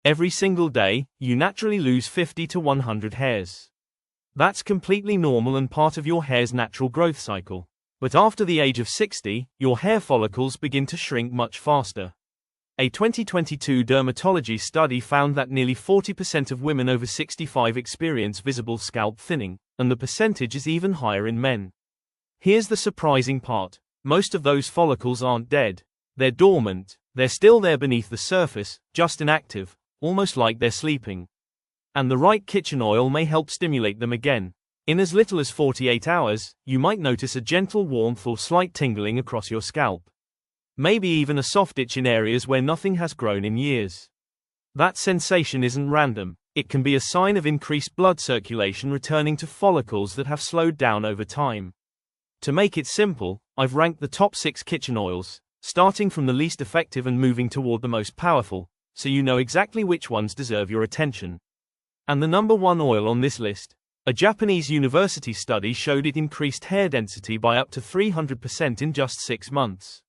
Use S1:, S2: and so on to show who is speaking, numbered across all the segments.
S1: Every single day, you naturally lose 50 to 100 hairs. That's completely normal and part of your hair's natural growth cycle. But after the age of 60, your hair follicles begin to shrink much faster. A 2022 dermatology study found that nearly 40% of women over 65 experience visible scalp thinning, and the percentage is even higher in men. Here's the surprising part. Most of those follicles aren't dead. They're dormant. They're still there beneath the surface, just inactive, almost like they're sleeping. And the right kitchen oil may help stimulate them again. In as little as 48 hours, you might notice a gentle warmth or slight tingling across your scalp. Maybe even a soft itch in areas where nothing has grown in years. That sensation isn't random. It can be a sign of increased blood circulation returning to follicles that have slowed down over time. To make it simple, I've ranked the top 6 kitchen oils, starting from the least effective and moving toward the most powerful, so you know exactly which ones deserve your attention. And the number 1 oil on this list, a Japanese university study showed it increased hair density by up to 300% in just 6 months.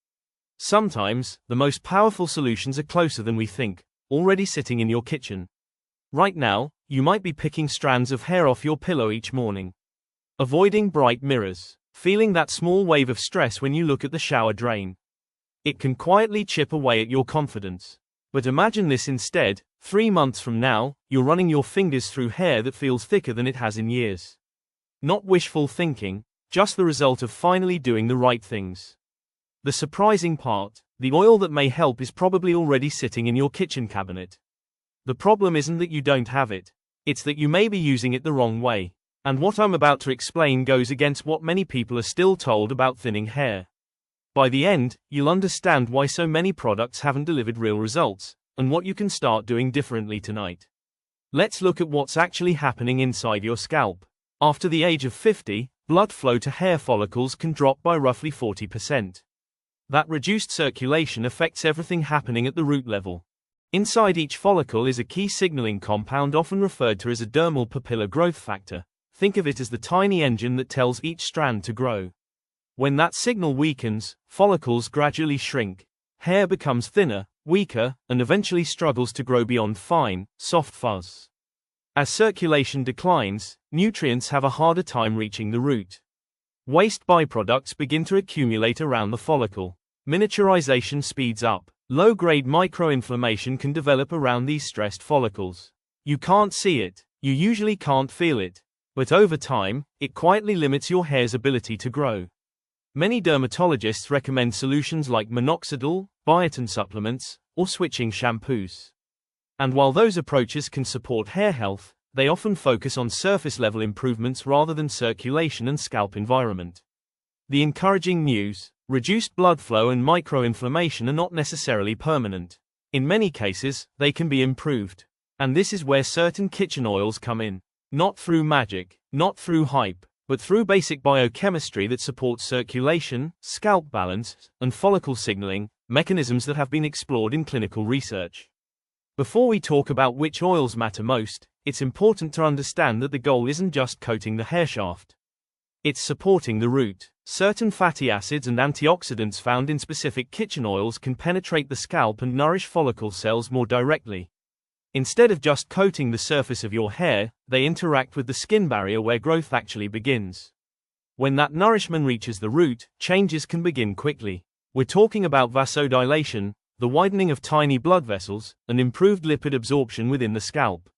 S1: Sometimes, the most powerful solutions are closer than we think, already sitting in your kitchen. Right now, you might be picking strands of hair off your pillow each morning. Avoiding bright mirrors. Feeling that small wave of stress when you look at the shower drain. It can quietly chip away at your confidence. But imagine this instead, 3 months from now, you're running your fingers through hair that feels thicker than it has in years. Not wishful thinking, just the result of finally doing the right things. The surprising part, the oil that may help is probably already sitting in your kitchen cabinet. The problem isn't that you don't have it. It's that you may be using it the wrong way. And what I'm about to explain goes against what many people are still told about thinning hair. By the end, you'll understand why so many products haven't delivered real results, and what you can start doing differently tonight. Let's look at what's actually happening inside your scalp. After the age of 50, blood flow to hair follicles can drop by roughly 40%. That reduced circulation affects everything happening at the root level. Inside each follicle is a key signaling compound often referred to as a dermal papilla growth factor. Think of it as the tiny engine that tells each strand to grow. When that signal weakens, follicles gradually shrink. Hair becomes thinner, weaker, and eventually struggles to grow beyond fine, soft fuzz. As circulation declines, nutrients have a harder time reaching the root. Waste byproducts begin to accumulate around the follicle. Miniaturization speeds up. Low-grade microinflammation can develop around these stressed follicles. You can't see it. You usually can't feel it. But over time, it quietly limits your hair's ability to grow. Many dermatologists recommend solutions like minoxidil, biotin supplements, or switching shampoos. And while those approaches can support hair health, they often focus on surface-level improvements rather than circulation and scalp environment. The encouraging news: reduced blood flow and microinflammation are not necessarily permanent. In many cases, they can be improved. And this is where certain kitchen oils come in. Not through magic, not through hype, but through basic biochemistry that supports circulation, scalp balance, and follicle signaling, mechanisms that have been explored in clinical research. Before we talk about which oils matter most, it's important to understand that the goal isn't just coating the hair shaft. It's supporting the root. Certain fatty acids and antioxidants found in specific kitchen oils can penetrate the scalp and nourish follicle cells more directly. Instead of just coating the surface of your hair, they interact with the skin barrier where growth actually begins. When that nourishment reaches the root, changes can begin quickly. We're talking about vasodilation, the widening of tiny blood vessels, and improved lipid absorption within the scalp.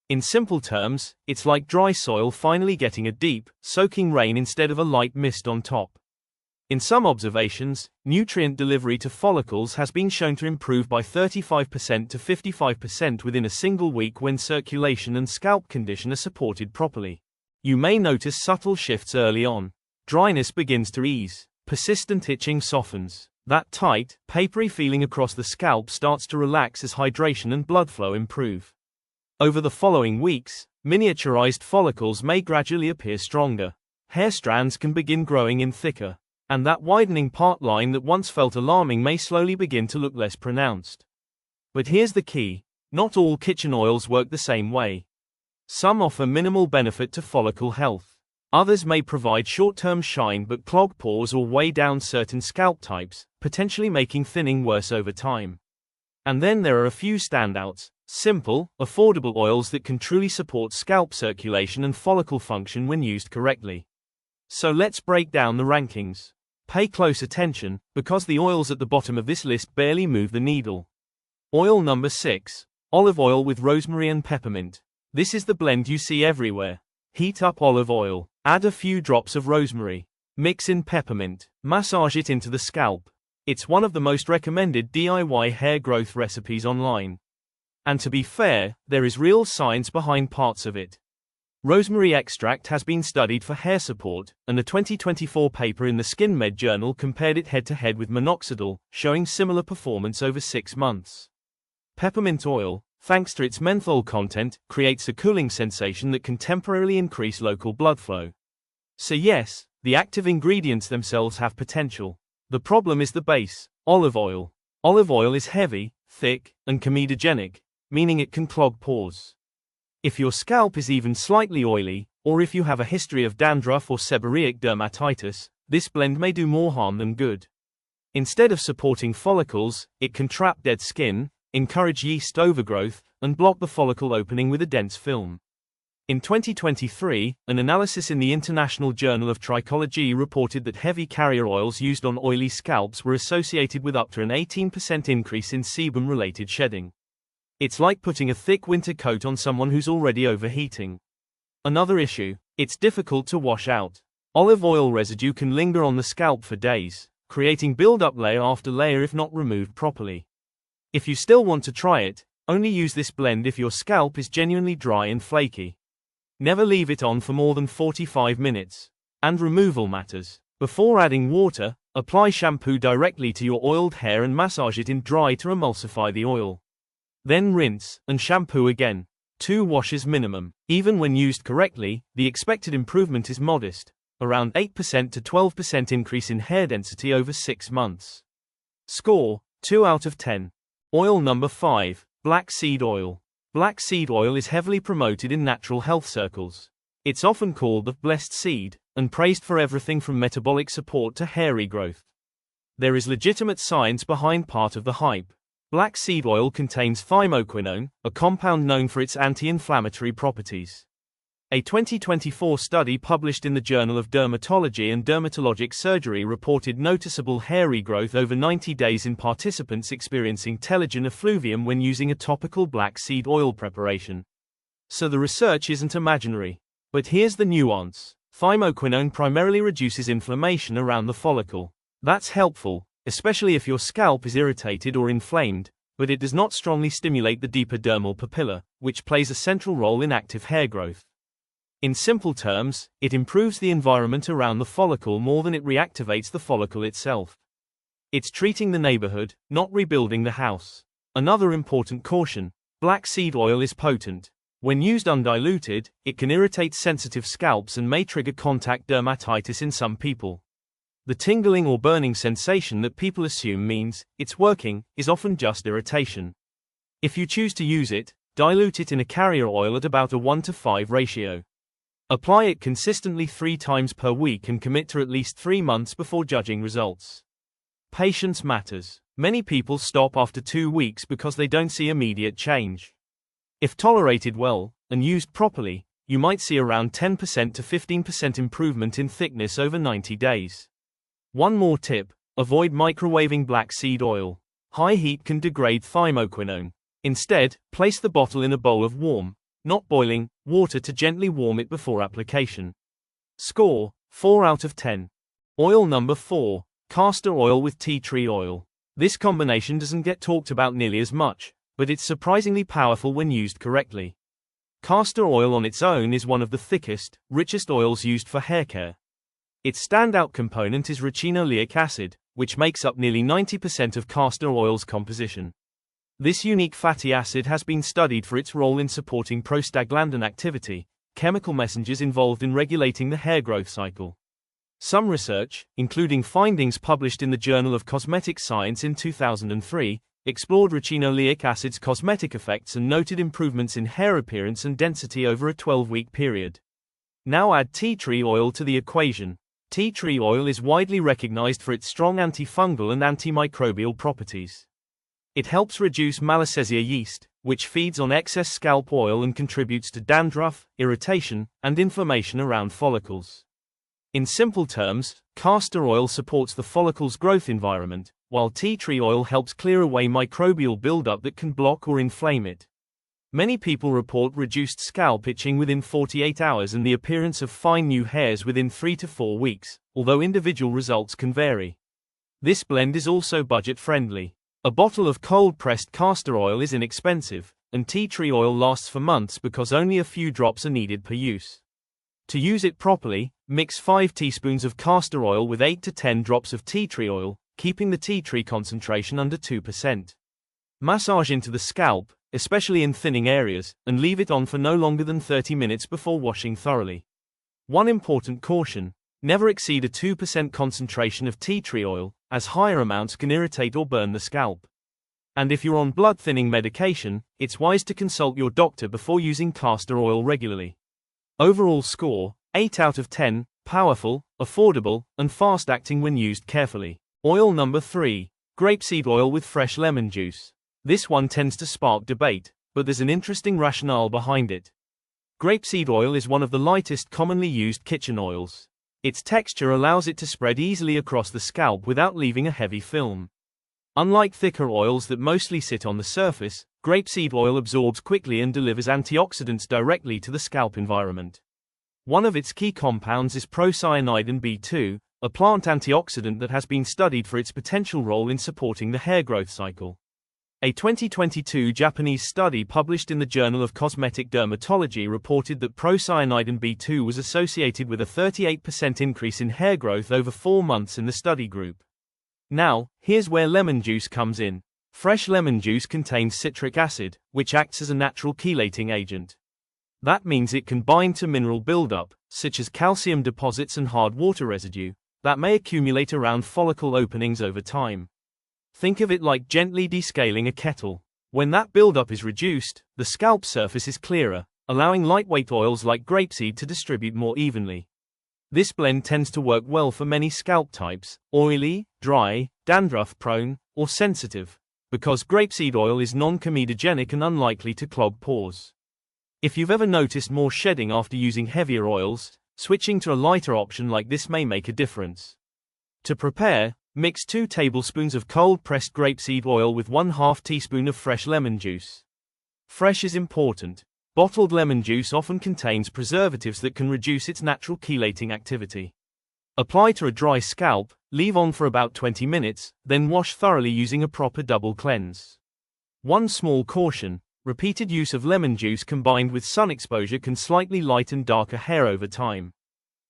S1: In simple terms, it's like dry soil finally getting a deep, soaking rain instead of a light mist on top. In some observations, nutrient delivery to follicles has been shown to improve by 35% to 55% within a single week when circulation and scalp condition are supported properly. You may notice subtle shifts early on. Dryness begins to ease. Persistent itching softens. That tight, papery feeling across the scalp starts to relax as hydration and blood flow improve. Over the following weeks, miniaturized follicles may gradually appear stronger. Hair strands can begin growing in thicker. And that widening part line that once felt alarming may slowly begin to look less pronounced. But here's the key: not all kitchen oils work the same way. Some offer minimal benefit to follicle health. Others may provide short-term shine but clog pores or weigh down certain scalp types, potentially making thinning worse over time. And then there are a few standouts: Simple, affordable oils that can truly support scalp circulation and follicle function when used correctly. So let's break down the rankings. Pay close attention, because the oils at the bottom of this list barely move the needle. Oil number 6. Olive oil with rosemary and peppermint. This is the blend you see everywhere. Heat up olive oil, add a few drops of rosemary, mix in peppermint, massage it into the scalp. It's one of the most recommended DIY hair growth recipes online. And to be fair, there is real science behind parts of it. Rosemary extract has been studied for hair support, and a 2024 paper in the SkinMed journal compared it head-to-head with minoxidil, showing similar performance over 6 months. Peppermint oil, thanks to its menthol content, creates a cooling sensation that can temporarily increase local blood flow. So yes, the active ingredients themselves have potential. The problem is the base, olive oil. Olive oil is heavy, thick, and comedogenic, meaning it can clog pores. If your scalp is even slightly oily, or if you have a history of dandruff or seborrheic dermatitis, this blend may do more harm than good. Instead of supporting follicles, it can trap dead skin, encourage yeast overgrowth, and block the follicle opening with a dense film. In 2023, an analysis in the International Journal of Trichology reported that heavy carrier oils used on oily scalps were associated with up to an 18% increase in sebum-related shedding. It's like putting a thick winter coat on someone who's already overheating. Another issue, it's difficult to wash out. Olive oil residue can linger on the scalp for days, creating buildup layer after layer if not removed properly. If you still want to try it, only use this blend if your scalp is genuinely dry and flaky. Never leave it on for more than 45 minutes. And removal matters. Before adding water, apply shampoo directly to your oiled hair and massage it in dry to emulsify the oil. Then rinse, and shampoo again. 2 washes minimum. Even when used correctly, the expected improvement is modest, around 8% to 12% increase in hair density over 6 months. Score, 2 out of 10. Oil number 5, black seed oil. Black seed oil is heavily promoted in natural health circles. It's often called the blessed seed, and praised for everything from metabolic support to hair regrowth. There is legitimate science behind part of the hype. Black seed oil contains thymoquinone, a compound known for its anti-inflammatory properties. A 2024 study published in the Journal of Dermatology and Dermatologic Surgery reported noticeable hair regrowth over 90 days in participants experiencing telogen effluvium when using a topical black seed oil preparation. So the research isn't imaginary. But here's the nuance. Thymoquinone primarily reduces inflammation around the follicle. That's helpful, especially if your scalp is irritated or inflamed, but it does not strongly stimulate the deeper dermal papilla, which plays a central role in active hair growth. In simple terms, it improves the environment around the follicle more than it reactivates the follicle itself. It's treating the neighborhood, not rebuilding the house. Another important caution: black seed oil is potent. When used undiluted, it can irritate sensitive scalps and may trigger contact dermatitis in some people. The tingling or burning sensation that people assume means it's working is often just irritation. If you choose to use it, dilute it in a carrier oil at about a 1:5 ratio. Apply it consistently 3 times per week and commit to at least 3 months before judging results. Patience matters. Many people stop after 2 weeks because they don't see immediate change. If tolerated well, and used properly, you might see around 10% to 15% improvement in thickness over 90 days. One more tip: avoid microwaving black seed oil. High heat can degrade thymoquinone. Instead, place the bottle in a bowl of warm, not boiling, water to gently warm it before application. Score, 4 out of 10. Oil number 4, castor oil with tea tree oil. This combination doesn't get talked about nearly as much, but it's surprisingly powerful when used correctly. Castor oil on its own is one of the thickest, richest oils used for hair care. Its standout component is ricinoleic acid, which makes up nearly 90% of castor oil's composition. This unique fatty acid has been studied for its role in supporting prostaglandin activity, chemical messengers involved in regulating the hair growth cycle. Some research, including findings published in the Journal of Cosmetic Science in 2003, explored ricinoleic acid's cosmetic effects and noted improvements in hair appearance and density over a 12-week period. Now add tea tree oil to the equation. Tea tree oil is widely recognized for its strong antifungal and antimicrobial properties. It helps reduce Malassezia yeast, which feeds on excess scalp oil and contributes to dandruff, irritation, and inflammation around follicles. In simple terms, castor oil supports the follicle's growth environment, while tea tree oil helps clear away microbial buildup that can block or inflame it. Many people report reduced scalp itching within 48 hours and the appearance of fine new hairs within 3 to 4 weeks, although individual results can vary. This blend is also budget-friendly. A bottle of cold-pressed castor oil is inexpensive, and tea tree oil lasts for months because only a few drops are needed per use. To use it properly, mix 5 teaspoons of castor oil with 8 to 10 drops of tea tree oil, keeping the tea tree concentration under 2%. Massage into the scalp, especially in thinning areas, and leave it on for no longer than 30 minutes before washing thoroughly. One important caution: never exceed a 2% concentration of tea tree oil, as higher amounts can irritate or burn the scalp. And if you're on blood thinning medication, it's wise to consult your doctor before using castor oil regularly. Overall score: 8 out of 10, powerful, affordable, and fast-acting when used carefully. Oil number 3. Grapeseed oil with fresh lemon juice. This one tends to spark debate, but there's an interesting rationale behind it. Grapeseed oil is one of the lightest commonly used kitchen oils. Its texture allows it to spread easily across the scalp without leaving a heavy film. Unlike thicker oils that mostly sit on the surface, grapeseed oil absorbs quickly and delivers antioxidants directly to the scalp environment. One of its key compounds is procyanidin B2, a plant antioxidant that has been studied for its potential role in supporting the hair growth cycle. A 2022 Japanese study published in the Journal of Cosmetic Dermatology reported that procyanidin B2 was associated with a 38% increase in hair growth over 4 months in the study group. Now, here's where lemon juice comes in. Fresh lemon juice contains citric acid, which acts as a natural chelating agent. That means it can bind to mineral buildup, such as calcium deposits and hard water residue, that may accumulate around follicle openings over time. Think of it like gently descaling a kettle. When that buildup is reduced, the scalp surface is clearer, allowing lightweight oils like grapeseed to distribute more evenly. This blend tends to work well for many scalp types: oily, dry, dandruff-prone, or sensitive, because grapeseed oil is non-comedogenic and unlikely to clog pores. If you've ever noticed more shedding after using heavier oils, switching to a lighter option like this may make a difference. To prepare, mix 2 tablespoons of cold-pressed grapeseed oil with 1/2 teaspoon of fresh lemon juice. Fresh is important. Bottled lemon juice often contains preservatives that can reduce its natural chelating activity. Apply to a dry scalp, leave on for about 20 minutes, then wash thoroughly using a proper double cleanse. One small caution: repeated use of lemon juice combined with sun exposure can slightly lighten darker hair over time.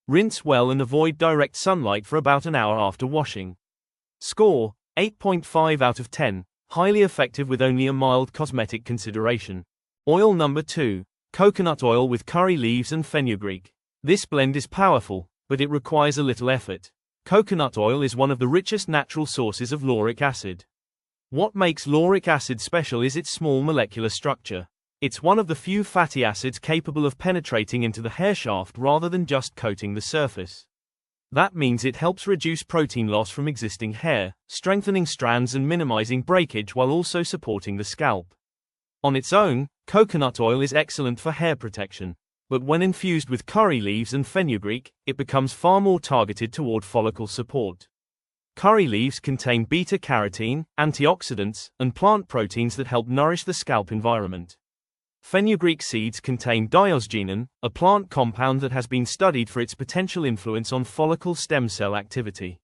S1: Rinse well and avoid direct sunlight for about an hour after washing. Score: 8.5 out of 10, highly effective with only a mild cosmetic consideration. Oil number 2. Coconut oil with curry leaves and fenugreek. This blend is powerful, but it requires a little effort. Coconut oil is one of the richest natural sources of lauric acid. What makes lauric acid special is its small molecular structure. It's one of the few fatty acids capable of penetrating into the hair shaft rather than just coating the surface. That means it helps reduce protein loss from existing hair, strengthening strands and minimizing breakage while also supporting the scalp. On its own, coconut oil is excellent for hair protection, but when infused with curry leaves and fenugreek, it becomes far more targeted toward follicle support. Curry leaves contain beta-carotene, antioxidants, and plant proteins that help nourish the scalp environment. Fenugreek seeds contain diosgenin, a plant compound that has been studied for its potential influence on follicle stem cell activity.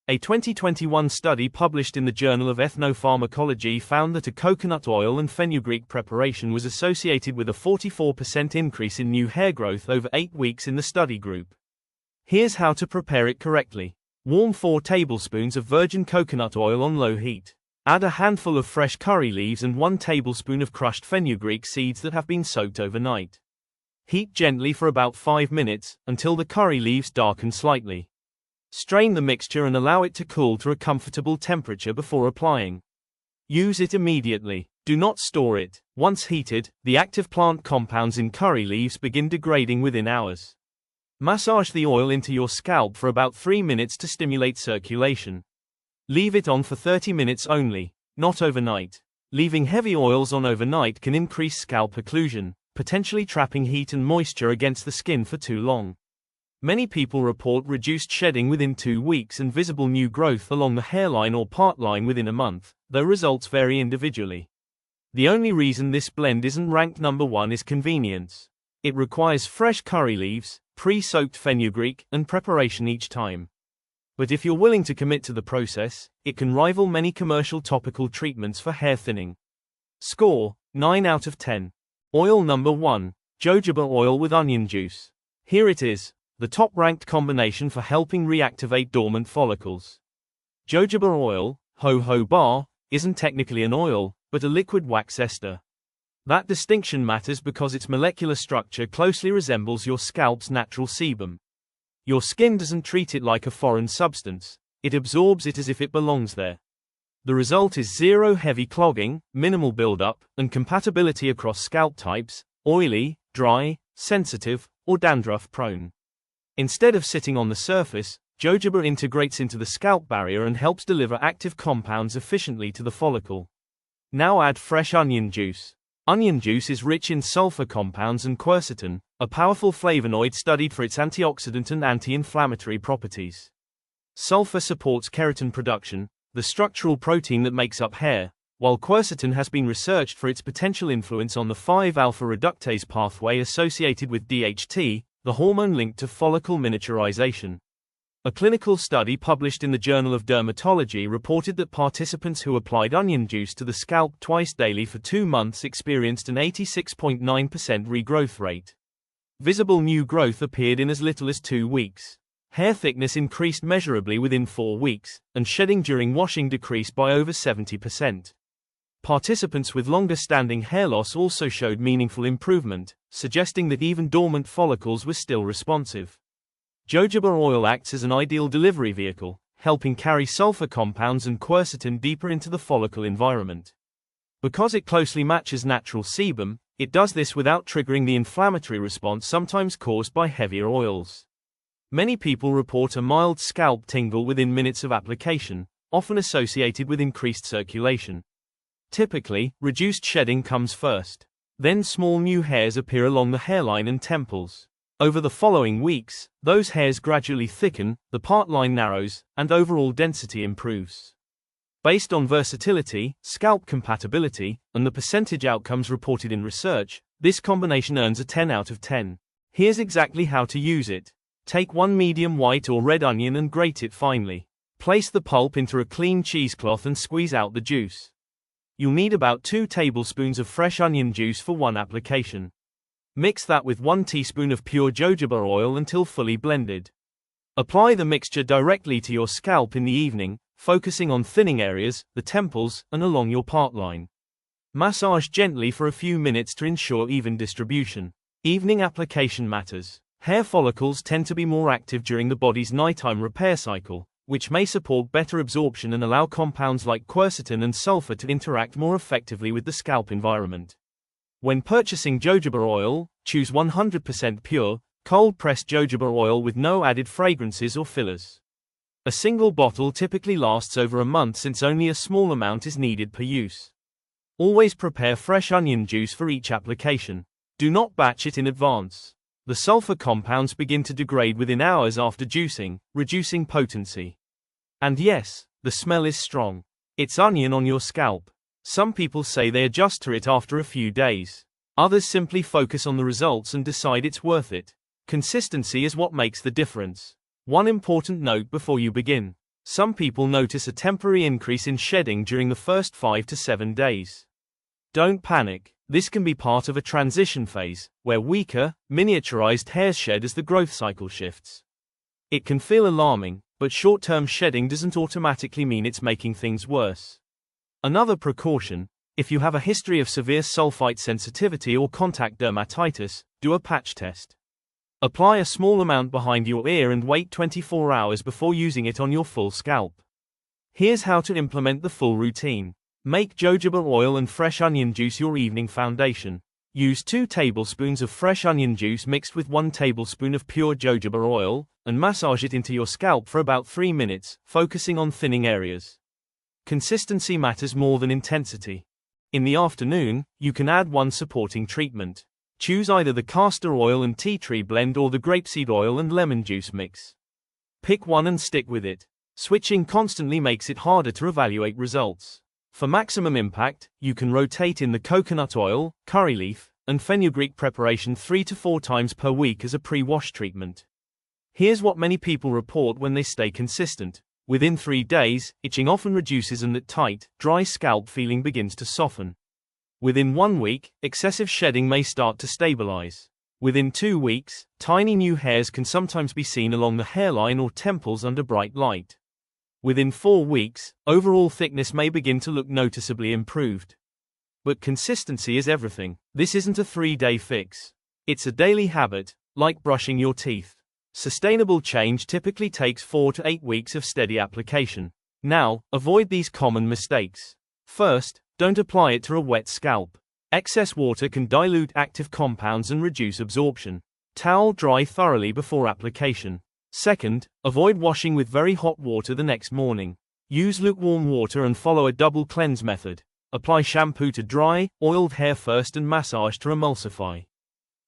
S1: A 2021 study published in the Journal of Ethnopharmacology found that a coconut oil and fenugreek preparation was associated with a 44% increase in new hair growth over 8 weeks in the study group. Here's how to prepare it correctly. Warm 4 tablespoons of virgin coconut oil on low heat. Add a handful of fresh curry leaves and 1 tablespoon of crushed fenugreek seeds that have been soaked overnight. Heat gently for about 5 minutes, until the curry leaves darken slightly. Strain the mixture and allow it to cool to a comfortable temperature before applying. Use it immediately. Do not store it. Once heated, the active plant compounds in curry leaves begin degrading within hours. Massage the oil into your scalp for about 3 minutes to stimulate circulation. Leave it on for 30 minutes only. not overnight. Leaving heavy oils on overnight can increase scalp occlusion, potentially trapping heat and moisture against the skin for too long. Many people report reduced shedding within 2 weeks and visible new growth along the hairline or part line within a month, though results vary individually. The only reason this blend isn't ranked number 1 is convenience. It requires fresh curry leaves, pre-soaked fenugreek, and preparation each time. But if you're willing to commit to the process, it can rival many commercial topical treatments for hair thinning. Score: 9 out of 10. Oil number 1, jojoba oil with onion juice. Here it is, the top-ranked combination for helping reactivate dormant follicles. Jojoba oil, jojoba, isn't technically an oil, but a liquid wax ester. That distinction matters because its molecular structure closely resembles your scalp's natural sebum. Your skin doesn't treat it like a foreign substance, it absorbs it as if it belongs there. The result is zero heavy clogging, minimal buildup, and compatibility across scalp types: oily, dry, sensitive, or dandruff-prone. Instead of sitting on the surface, jojoba integrates into the scalp barrier and helps deliver active compounds efficiently to the follicle. Now add fresh onion juice. Onion juice is rich in sulfur compounds and quercetin, a powerful flavonoid studied for its antioxidant and anti-inflammatory properties. Sulfur supports keratin production, the structural protein that makes up hair, while quercetin has been researched for its potential influence on the 5-alpha reductase pathway associated with DHT, the hormone linked to follicle miniaturization. A clinical study published in the Journal of Dermatology reported that participants who applied onion juice to the scalp twice daily for 2 months experienced an 86.9% regrowth rate. Visible new growth appeared in as little as 2 weeks. Hair thickness increased measurably within 4 weeks, and shedding during washing decreased by over 70%. Participants with longer-standing hair loss also showed meaningful improvement, suggesting that even dormant follicles were still responsive. Jojoba oil acts as an ideal delivery vehicle, helping carry sulfur compounds and quercetin deeper into the follicle environment. Because it closely matches natural sebum, it does this without triggering the inflammatory response sometimes caused by heavier oils. Many people report a mild scalp tingle within minutes of application, often associated with increased circulation. Typically, reduced shedding comes first. Then small new hairs appear along the hairline and temples. Over the following weeks, those hairs gradually thicken, the part line narrows, and overall density improves. Based on versatility, scalp compatibility, and the percentage outcomes reported in research, this combination earns a 10 out of 10. Here's exactly how to use it. Take 1 medium white or red onion and grate it finely. Place the pulp into a clean cheesecloth and squeeze out the juice. You'll need about 2 tablespoons of fresh onion juice for 1 application. Mix that with 1 teaspoon of pure jojoba oil until fully blended. Apply the mixture directly to your scalp in the evening, focusing on thinning areas, the temples, and along your part line. Massage gently for a few minutes to ensure even distribution. Evening application matters. Hair follicles tend to be more active during the body's nighttime repair cycle, which may support better absorption and allow compounds like quercetin and sulfur to interact more effectively with the scalp environment. When purchasing jojoba oil, choose 100% pure, cold-pressed jojoba oil with no added fragrances or fillers. A single bottle typically lasts over a month since only a small amount is needed per use. Always prepare fresh onion juice for each application. Do not batch it in advance. The sulfur compounds begin to degrade within hours after juicing, reducing potency. And yes, the smell is strong. It's onion on your scalp. Some people say they adjust to it after a few days. Others simply focus on the results and decide it's worth it. Consistency is what makes the difference. One important note before you begin. Some people notice a temporary increase in shedding during the first 5 to 7 days. Don't panic. This can be part of a transition phase, where weaker, miniaturized hairs shed as the growth cycle shifts. It can feel alarming, but short-term shedding doesn't automatically mean it's making things worse. Another precaution: if you have a history of severe sulfite sensitivity or contact dermatitis, do a patch test. Apply a small amount behind your ear and wait 24 hours before using it on your full scalp. Here's how to implement the full routine. Make jojoba oil and fresh onion juice your evening foundation. Use 2 tablespoons of fresh onion juice mixed with 1 tablespoon of pure jojoba oil, and massage it into your scalp for about 3 minutes, focusing on thinning areas. Consistency matters more than intensity. In the afternoon, you can add one supporting treatment. Choose either the castor oil and tea tree blend or the grapeseed oil and lemon juice mix. Pick one and stick with it. Switching constantly makes it harder to evaluate results. For maximum impact, you can rotate in the coconut oil, curry leaf, and fenugreek preparation 3 to 4 times per week as a pre-wash treatment. Here's what many people report when they stay consistent. Within 3 days, itching often reduces and that tight, dry scalp feeling begins to soften. Within 1 week, excessive shedding may start to stabilize. Within 2 weeks, tiny new hairs can sometimes be seen along the hairline or temples under bright light. Within 4 weeks, overall thickness may begin to look noticeably improved. But consistency is everything. This isn't a 3-day fix. It's a daily habit, like brushing your teeth. Sustainable change typically takes 4 to 8 weeks of steady application. Now, avoid these common mistakes. First, don't apply it to a wet scalp. Excess water can dilute active compounds and reduce absorption. Towel dry thoroughly before application. Second, avoid washing with very hot water the next morning. Use lukewarm water and follow a double cleanse method. Apply shampoo to dry, oiled hair first and massage to emulsify.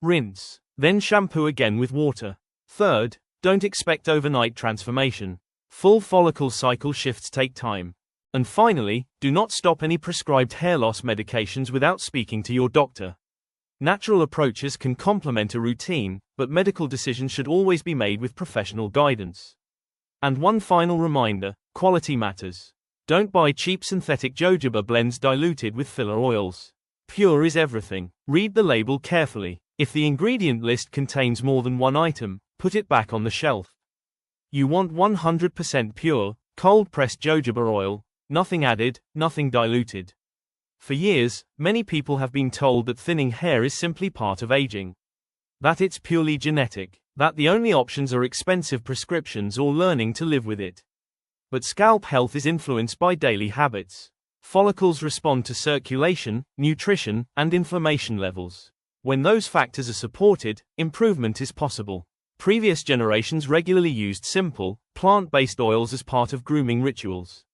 S1: Rinse, then shampoo again with water. Third, don't expect overnight transformation. Full follicle cycle shifts take time. And finally, do not stop any prescribed hair loss medications without speaking to your doctor. Natural approaches can complement a routine, but medical decisions should always be made with professional guidance. And one final reminder, quality matters. Don't buy cheap synthetic jojoba blends diluted with filler oils. Pure is everything. Read the label carefully. If the ingredient list contains more than one item, put it back on the shelf. You want 100% pure, cold-pressed jojoba oil, nothing added, nothing diluted. For years, many people have been told that thinning hair is simply part of aging. That it's purely genetic, that the only options are expensive prescriptions or learning to live with it. But scalp health is influenced by daily habits. Follicles respond to circulation, nutrition, and inflammation levels. When those factors are supported, improvement is possible. Previous generations regularly used simple, plant-based oils as part of grooming rituals.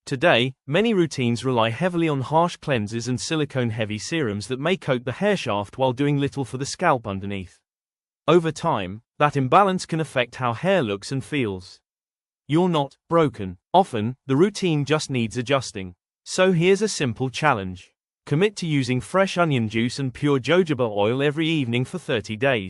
S1: Today, many routines rely heavily on harsh cleansers and silicone-heavy serums that may coat the hair shaft while doing little for the scalp underneath. Over time, that imbalance can affect how hair looks and feels. You're not broken. Often, the routine just needs adjusting. So here's a simple challenge. Commit to using fresh onion juice and pure jojoba oil every evening for 30 days.